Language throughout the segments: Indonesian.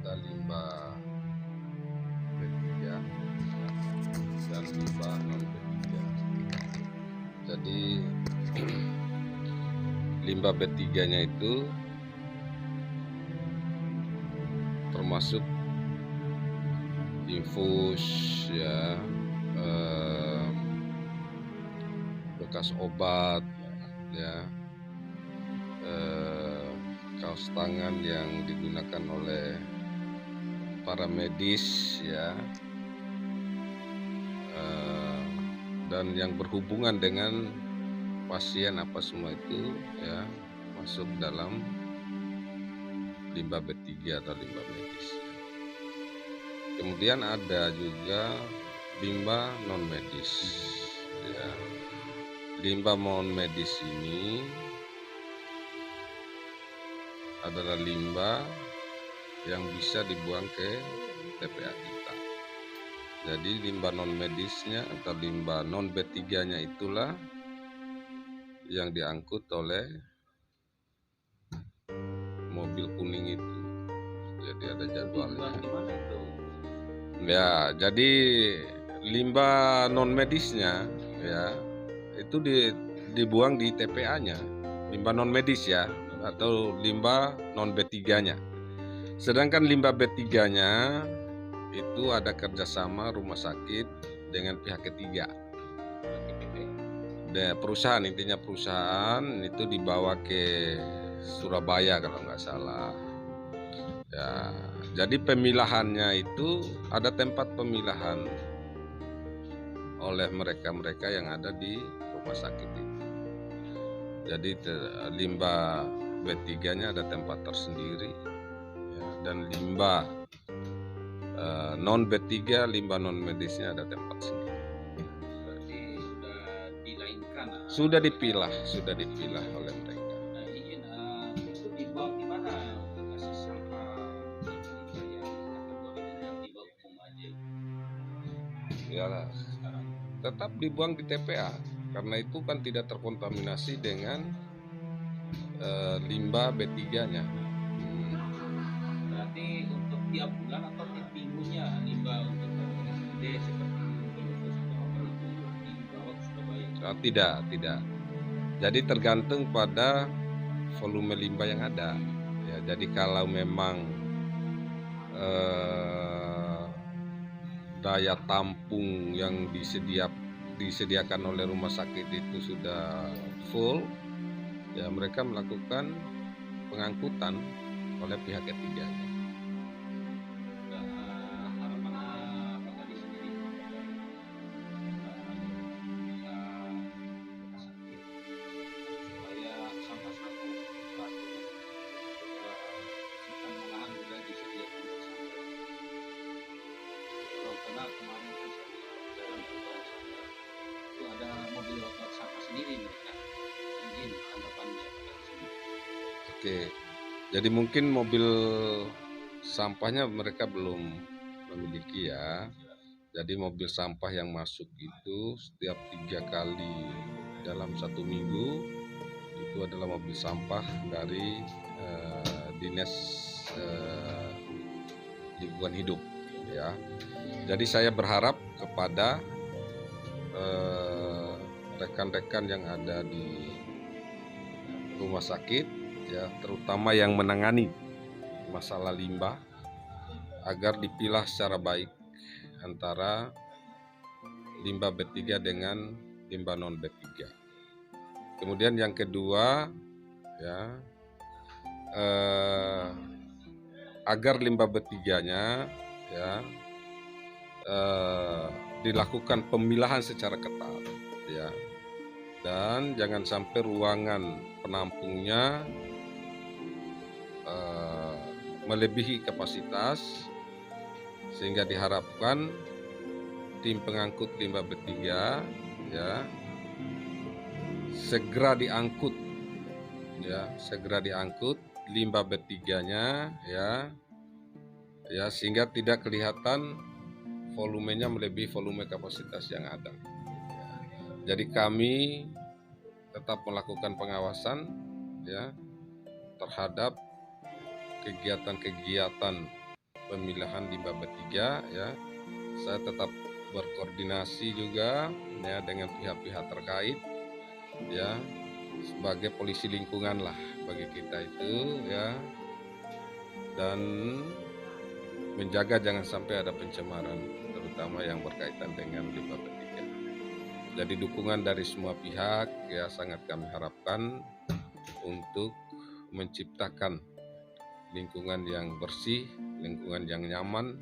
ada limbah B3 dan limbah non B3. Jadi limbah B3-nya itu termasuk infus ya, bekas obat ya, kaos tangan yang digunakan oleh para medis ya, dan yang berhubungan dengan pasien apa semua itu ya masuk dalam limbah B3 atau limbah medis. Kemudian ada juga limbah non medis ya. Limbah non medis ini adalah limbah yang bisa dibuang ke TPA kita. Jadi limbah non medisnya atau limbah non B3-nya itulah yang diangkut oleh mobil kuning itu. Jadi ada jadwalnya. Ya, jadi limbah non medisnya ya itu dibuang di TPA-nya, limbah non medis ya, atau limbah non B3-nya. Sedangkan limbah B3-nya itu ada kerjasama rumah sakit dengan pihak ketiga. Perusahaan, intinya perusahaan itu dibawa ke Surabaya kalau nggak salah. Ya, jadi pemilahannya itu ada tempat pemilahan oleh mereka-mereka yang ada di rumah sakit itu. Jadi limbah B3-nya ada tempat tersendiri ya, dan limbah non B3, limbah non medisnya ada tempat sendiri. Berarti sudah dilainkan. Sudah dipilah oleh mereka. Nah, itu dibuang di mana lokasi sampah yang kategorinya dibawa umum aja? Ya, tetap dibuang di TPA karena itu kan tidak terkontaminasi dengan limbah B3-nya. Berarti untuk tiap bulan atau tiap minggunya limbah untuk gede seperti infus atau apa itu dibawa ke Surabaya? Tidak. Jadi tergantung pada volume limbah yang ada. Ya, jadi kalau memang daya tampung yang disediakan oleh rumah sakit itu sudah full, ya mereka melakukan pengangkutan oleh pihak ketiganya. Karena kemarin kan saya lihat itu ada mobil sampah sendiri mereka, izin tanggapannya pada sini. Oke, jadi mungkin mobil sampahnya mereka belum memiliki ya. Jadi mobil sampah yang masuk itu setiap 3 kali dalam 1 minggu itu adalah mobil sampah dari dinas lingkungan hidup ya. Jadi saya berharap kepada rekan-rekan yang ada di rumah sakit ya, terutama yang menangani masalah limbah, agar dipilah secara baik antara limbah B3 dengan limbah non B3. Kemudian yang kedua ya, agar limbah B3-nya ya dilakukan pemilahan secara ketat ya, dan jangan sampai ruangan penampungnya melebihi kapasitas, sehingga diharapkan tim pengangkut limbah B3 ya segera diangkut limbah B3-nya ya sehingga tidak kelihatan volumenya melebihi volume kapasitas yang ada. Jadi kami tetap melakukan pengawasan ya terhadap kegiatan-kegiatan pemilahan limbah B3 ya. Saya tetap berkoordinasi juga ya dengan pihak-pihak terkait ya, sebagai polisi lingkungan lah bagi kita itu ya, dan menjaga jangan sampai ada pencemaran terutama yang berkaitan dengan limbah B3. Jadi dukungan dari semua pihak ya sangat kami harapkan untuk menciptakan lingkungan yang bersih, lingkungan yang nyaman,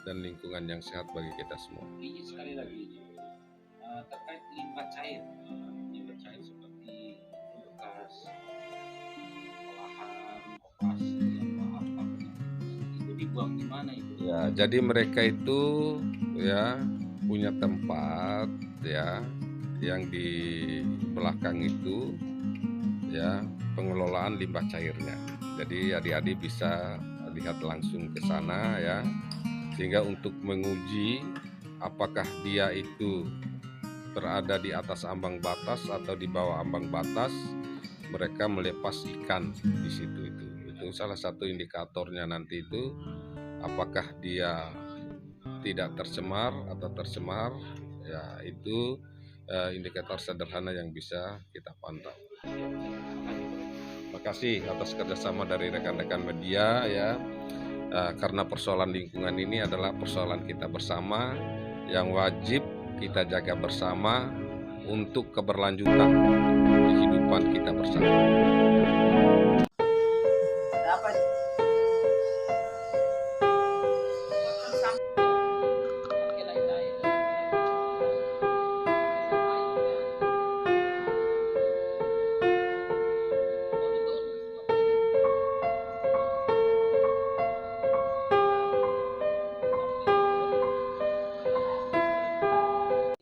dan lingkungan yang sehat bagi kita semua. Ini sekali lagi terkait limbah cair seperti bekas olahan, operasi atau apa itu dibuang di mana itu? Ya, jadi mereka itu ya punya tempat ya yang di belakang itu ya pengelolaan limbah cairnya. Jadi adik-adik bisa lihat langsung ke sana ya, sehingga untuk menguji apakah dia itu berada di atas ambang batas atau di bawah ambang batas, mereka melepas ikan di situ itu. Itu salah satu indikatornya nanti itu apakah dia tidak tercemar atau tercemar ya, itu indikator sederhana yang bisa kita pantau. Terima kasih atas kerjasama dari rekan-rekan media ya, karena persoalan lingkungan ini adalah persoalan kita bersama yang wajib kita jaga bersama untuk keberlanjutan kehidupan kita bersama.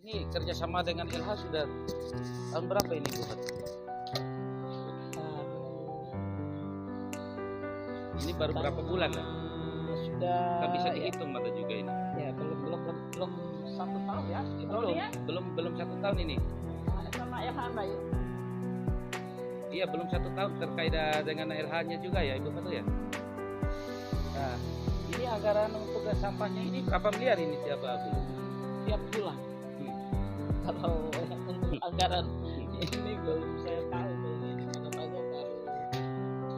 Ini kerjasama dengan LH sudah tahun berapa ini Bu? Ini baru berapa bulan lah? Sudah Nggak bisa dihitung mata juga ini. ya belum 1 tahun ya. Belum 1 tahun ini. Sama ya Mbak ya. Iya belum 1 tahun terkait dengan LH-nya juga ya Ibu Fatu ya. Nah, ini anggaran untuk sampahnya ini berapa miliar ini tiap bulan? Tiap bulan. Kalau untuk anggaran ini belum saya tahu ini karena banyak baru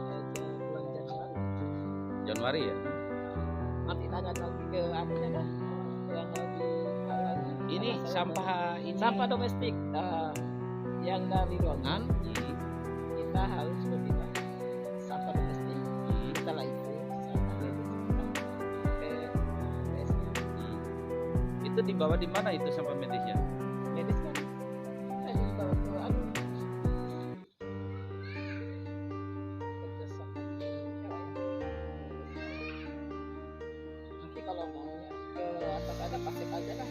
saja bulan Januari ya. nanti tanya lagi ke anunya dah yang lagi awalnya. Ini Kalau saya sampah ini sampah domestik yang dari ruangan kita harus berpindah sampah domestik setelah itu sampah medis kita ke TPS-nya. itu dibawa di mana itu sampah medisnya? Medis kan saya dibawa ke anu kerjasama ke nanti kalau mau ke atas ada pasir aja lah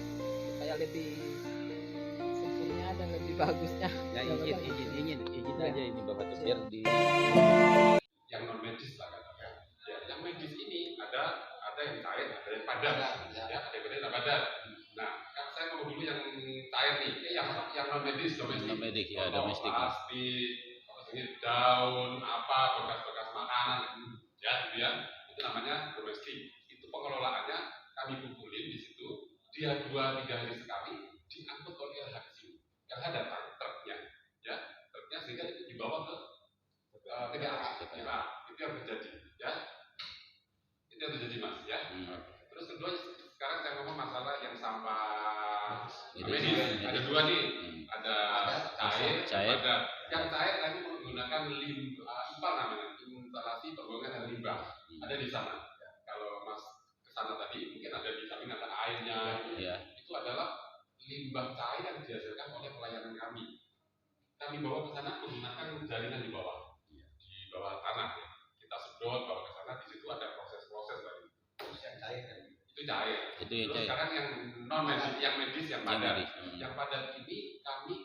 supaya lebih sempurna dan lebih bagusnya. Ya izin aja ini Bapak tuh biar di Yang non medis lah katakan. Ya, yang medis ini ada yang cair, ada yang padat, ya, ada yang padat. Nah, kan saya mau dulu yang cair nih, yang non medis domestik. Domestik, ya, Contoh, domestik. plastik, daun, apa bekas-bekas makanan, ya, gitu ya. Itu namanya domestik. Itu pengelolaannya kami kumpulin di situ. Dia 2-3 hari sekali diangkut oleh LH ke sini. LH datang truknya, ya, truknya sehingga itu dibawa ke TPA. Itu yang terjadi, ya. Itu yang terjadi Mas, ya. Terus kedua, sekarang saya ngomong masalah yang sampah medis. Ada 2 nih, ada cair, ada yang cair tadi menggunakan IPA namanya, instalasi pembuangan limbah. Ada di sana. Kalau Mas kesana tadi mungkin ada di samping ada airnya. ya. Itu adalah limbah cair yang dihasilkan oleh pelayanan kami. Kami bawa ke sana menggunakan jaringan di bawah tanah ya. Kita sedot bawa ke sana, di situ ada proses-proses tadi. Terus yang cair kan? Itu cair. Itu yang Terus cair. sekarang yang non medis, yang medis yang padat. medis. Yang padat ini kami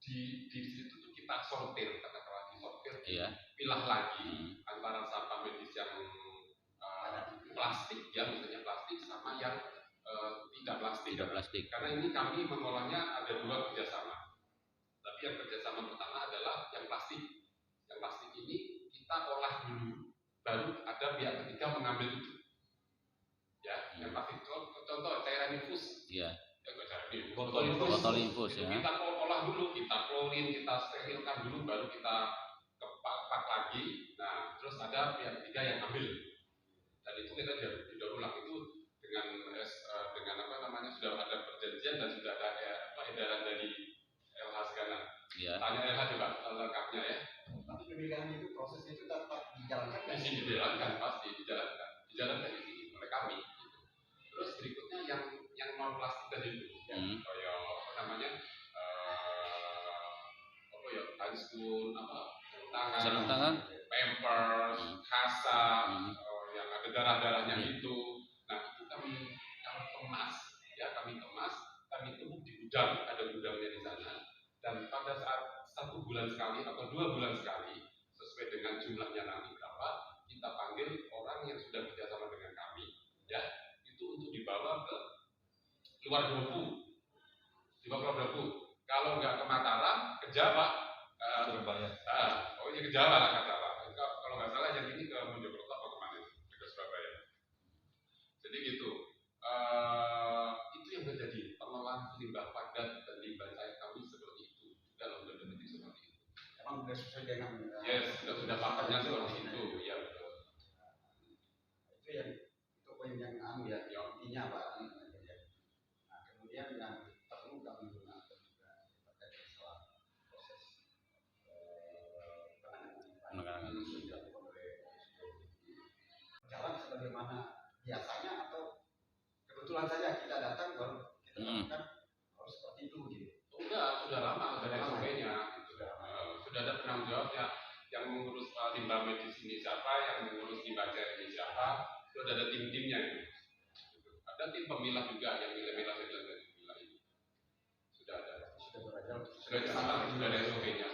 di situ tuh kita sortir, katakanlah disortir, Iya. pilah lagi antara sampah medis yang plastik ya, misalnya plastik sama yang tidak plastik. Tidak plastik. Karena ini kami mengolahnya ada 2 kerjasama. Tapi yang kerjasama pertama adalah yang plastik. Yang plastik ini kita olah dulu, baru ada pihak ketiga mengambil itu. yang plastik contoh cairan infus. Iya. Botol infus itu ya. kita olah dulu, kita klorin, kita sterilkan dulu, baru kita kepak lagi. Nah, terus ada pihak ketiga yang ambil, dan itu kita sudah ulang itu dengan apa namanya, sudah ada perjanjian dan sudah ada edaran dari LH Segana. Iya. Tanya LH juga lengkapnya ya. Tapi pemilihan itu prosesnya itu tetap dijalankan Di sini dijalankan, pasti dijalankan di sini oleh kami. Gitu. Terus berikutnya yang non plastik tadi itu, kayak apa namanya, apa ya, handscoon, sarung tangan, pampers, kasa, yang ada darah-darahnya itu. Nah itu kami kemas, ya kami tumbuk di gudang, ada gudangnya di sana. Dan pada saat 1 bulan sekali atau 2 bulan sekali, sesuai dengan jumlahnya nanti berapa, kita panggil orang yang sudah bekerjasama dengan kami, ya, itu untuk dibawa ke luar Dopu. Kalau nggak ke Mataram, ke Jawa, Surabaya. Ke Jawa lah katalah. Kalau nggak salah yang ini ke Mojokerto atau kemana? Ke Surabaya. Jadi gitu. Itu yang terjadi, pengelolaan limbah padat dan limbah cair kami seperti itu. Dalam seperti itu. Emang sudah sesuai dengan sudah paketnya seperti itu, ya betul. Itu poin yang ya intinya Pak. Nah, kemudian yang perlu kami gunakan juga terkait masalah proses penanganan yang dilakukan oleh jalan sebagaimana biasanya, atau kebetulan saja kita datang baru kita lakukan harus seperti itu gitu. Sudah lama, sudah ada SOP-nya. Sudah ada penanggung jawabnya, yang mengurus limbah medis ini siapa, yang mengurus limbah cair ini siapa, sudah ada tim-timnya itu. Ada tim pemilah juga yang milah ini. Sudah ada. Sudah ada SOP-nya.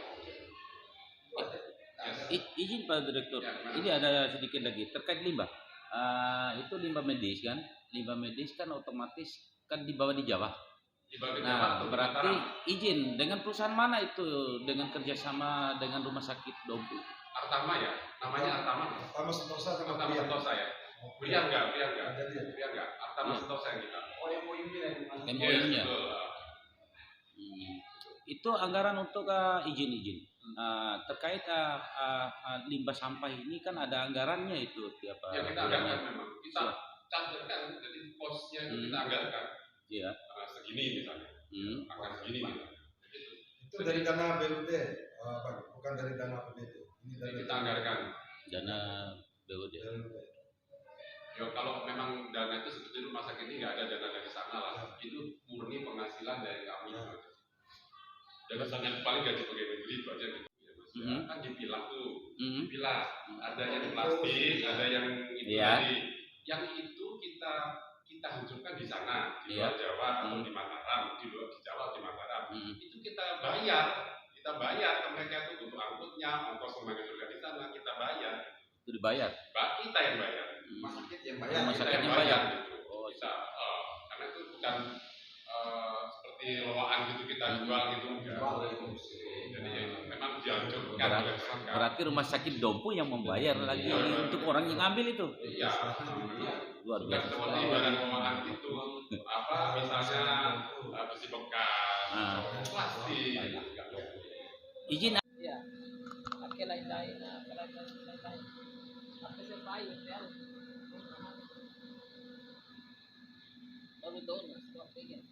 Izin Pak Direktur, ini ada sedikit lagi terkait limbah. Itu limbah medis kan? Limbah medis kan otomatis kan dibawa di Jawa. Nah, berarti izin dengan perusahaan mana itu, dengan kerjasama dengan rumah sakit Dompu? Artama ya, namanya Artama. Artama Sentosa sama Artama Sentosa ya. Bria enggak. Artama Iya. Sentosa yang kita. MOU-nya. Itu anggaran untuk izin. Terkait limbah sampah ini kan ada anggarannya itu tiap ya kita anggarkan memang. Kita campurkan, jadi posnya itu kita anggarkan. Iya. Segini misalnya. Akan segini misalnya. Itu dari dana BUD, Pak, bukan dari dana APBD. Ini dari kita anggarkan dana BUD. Ya kalau memang dana itu sebetulnya rumah sakit ini nggak ada dana dari sana lah. Itu murni penghasilan dari kami. Dan misalnya paling gaji pegawai negeri itu aja gitu. Ya, kan dipilah tuh, dipilah. Ada yang plastik, ada yang itu tadi. Yang itu kita hancurkan di sana, di luar Jawa atau di Mataram, di Jawa di Mataram. Itu kita bayar ke mereka itu untuk angkutnya, ongkos menghancurkan di sana kita bayar. Itu dibayar. Kita yang bayar. Rumah sakit yang bayar. Rumah sakit yang bayar. Gitu. Kita, karena itu bukan seperti loaan gitu kita jual gitu. Jadi memang dihancurkan. Berarti rumah sakit Dompu yang membayar lagi untuk orang yang ngambil itu. Iya. Luar biasa. Seperti barang loaan itu, misalnya besi bekas, plastik. Izin. Ya, pakai lain-lain, pakai sepayu ya. Baru donos, kok pengen.